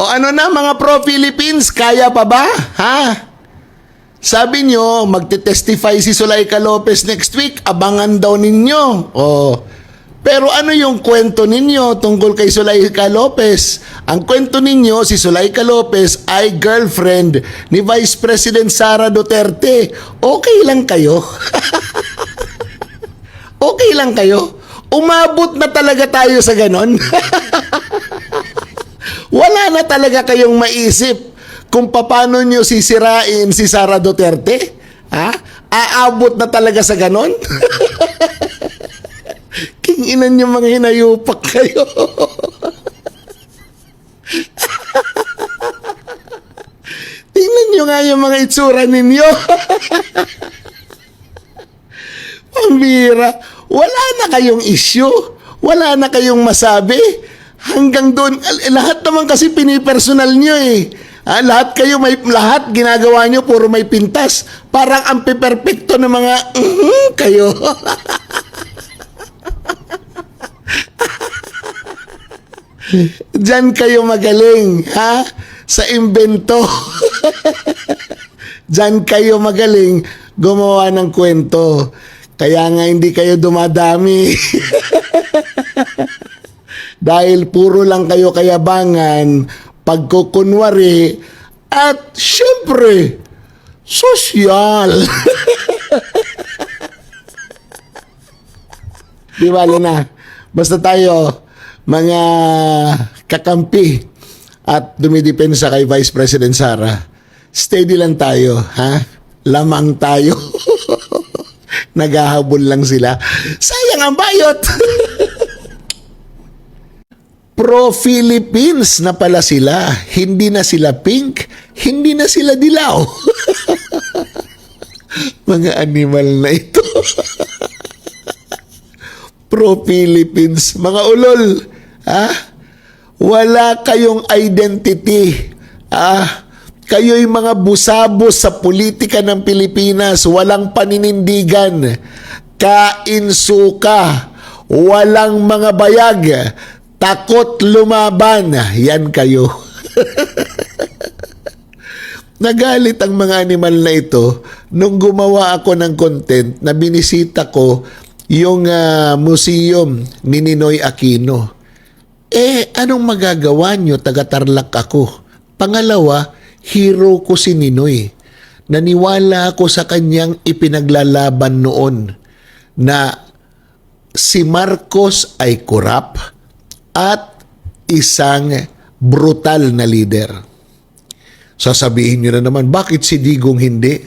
O ano na mga pro-Philippines, kaya pa ba? Ha? Sabi nyo, magte-testify si Zuleika Lopez next week, abangan daw ninyo. Pero ano yung kwento ninyo tungkol kay Zuleika Lopez? Ang kwento ninyo, si Zuleika Lopez ay girlfriend ni Vice President Sara Duterte. Okay lang kayo? Okay lang kayo? Umabot na talaga tayo sa ganon? Wala na talaga kayong maisip kung paano nyo sisirain si Sara Duterte? Ha? Aabot na talaga sa ganon? Kinginan nyo mga hinayupak kayo. Tingnan nyo nga yung mga itsura ninyo. Pambira. Wala na kayong issue. Wala na kayong masabi. Hanggang doon, lahat naman kasi pinipersonal nyo eh. Lahat kayo, lahat ginagawa nyo, puro may pintas. Parang ang piperpekto ng mga kayo. Diyan kayo magaling, ha? Sa imbento. Diyan kayo magaling gumawa ng kwento. Kaya nga hindi kayo dumadami. Dahil puro lang kayo kayabangan, pagkukunwari, at syempre, sosyal. Di bale na. Basta tayo, mga kakampi at dumidepensa kay Vice President Sara, steady lang tayo, ha? Lamang tayo. Naghahabol lang sila. Sayang ang bayot. Pro-Philippines na pala sila. Hindi na sila pink, hindi na sila dilaw. Mga animal na ito. Pro-Philippines, mga ulol. Ha? Wala kayong identity. Kayo'y mga busabos sa politika ng Pilipinas. Walang paninindigan. Kainsuka. Walang mga bayag. Takot lumaban. Yan kayo. Nagalit ang mga animal na ito nung gumawa ako ng content na binisita ko yung museum ni Ninoy Aquino. Anong magagawa nyo? Taga-Tarlac ako. Pangalawa, hero ko si Ninoy. Naniwala ako sa kanyang ipinaglalaban noon na si Marcos ay korap at isang brutal na leader. Sasabihin nyo na naman, bakit si Digong hindi?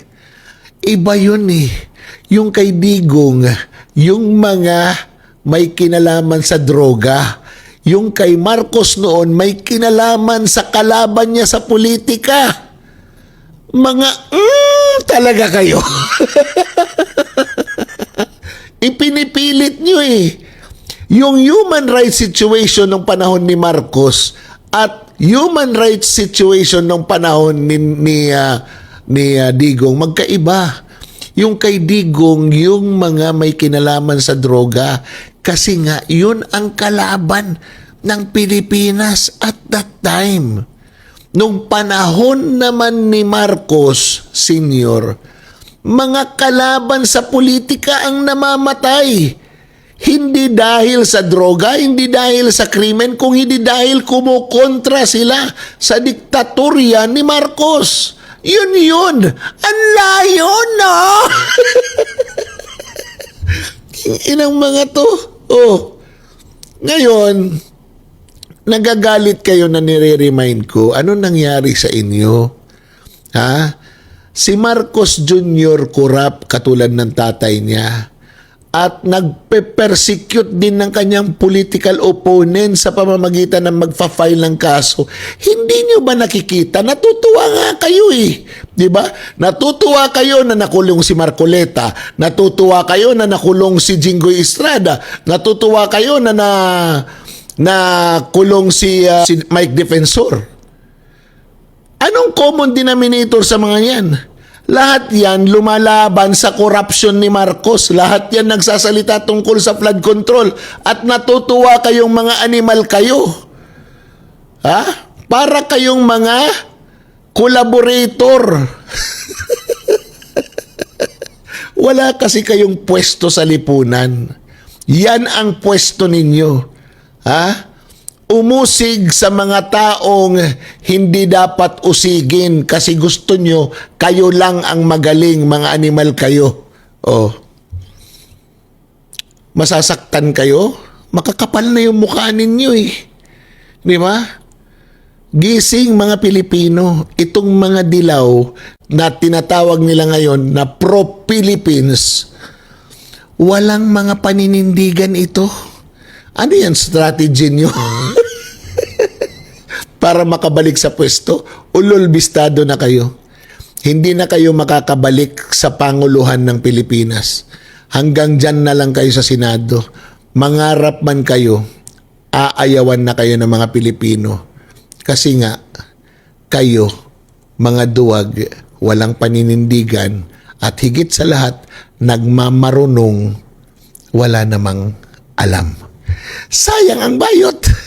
Iba yun eh. Yung kay Digong, yung mga may kinalaman sa droga. Yung kay Marcos noon, may kinalaman sa kalaban niya sa politika. Mga, talaga kayo. Ipinipilit nyo eh. Yung human rights situation ng panahon ni Marcos at human rights situation ng panahon ni Digong, magkaiba. Yung kay Digong, yung mga may kinalaman sa droga, kasi nga, yun ang kalaban ng Pilipinas at that time. Nung panahon naman ni Marcos Sr., mga kalaban sa politika ang namamatay. Hindi dahil sa droga, hindi dahil sa krimen, kung hindi dahil kumukontra sila sa diktatorya ni Marcos. Yun. Ang layo, no? Inang mga to. Ngayon, nagagalit kayo na nire-remind ko, ano nangyari sa inyo? Ha? Si Marcos Jr. korap katulad ng tatay niya at nagpe-persecute din ng kanyang political opponent sa pamamagitan ng magfa-file ng kaso. Hindi nyo ba nakikita? Natutuwa nga kayo eh. Diba? Natutuwa kayo na nakulong si Marcoleta. Natutuwa kayo na nakulong si Jinggoy Estrada. Natutuwa kayo na kulong si Mike Defensor. Anong common denominator sa mga yan? Lahat yan lumalaban sa corruption ni Marcos. Lahat yan nagsasalita tungkol sa flood control. At natutuwa kayong mga animal kayo. Ha? Para kayong mga collaborator. Wala kasi kayong pwesto sa lipunan. Yan ang pwesto ninyo. Ha? Umusig sa mga taong hindi dapat usigin kasi gusto nyo, kayo lang ang magaling, mga animal kayo. Oh. Masasaktan kayo? Makakapal na yung mukha ninyo eh. Di ba? Gising mga Pilipino, itong mga dilaw na tinatawag nila ngayon na pro-Philippines, walang mga paninindigan ito. Ano yan strategy nyo? Para makabalik sa pwesto, ulol-bistado na kayo. Hindi na kayo makakabalik sa Panguluhan ng Pilipinas. Hanggang dyan na lang kayo sa Senado. Mangarap man kayo, aayawan na kayo ng mga Pilipino. Kasi nga, kayo, mga duwag, walang paninindigan, at higit sa lahat, nagmamarunong, wala namang alam. Sayang ang bayot.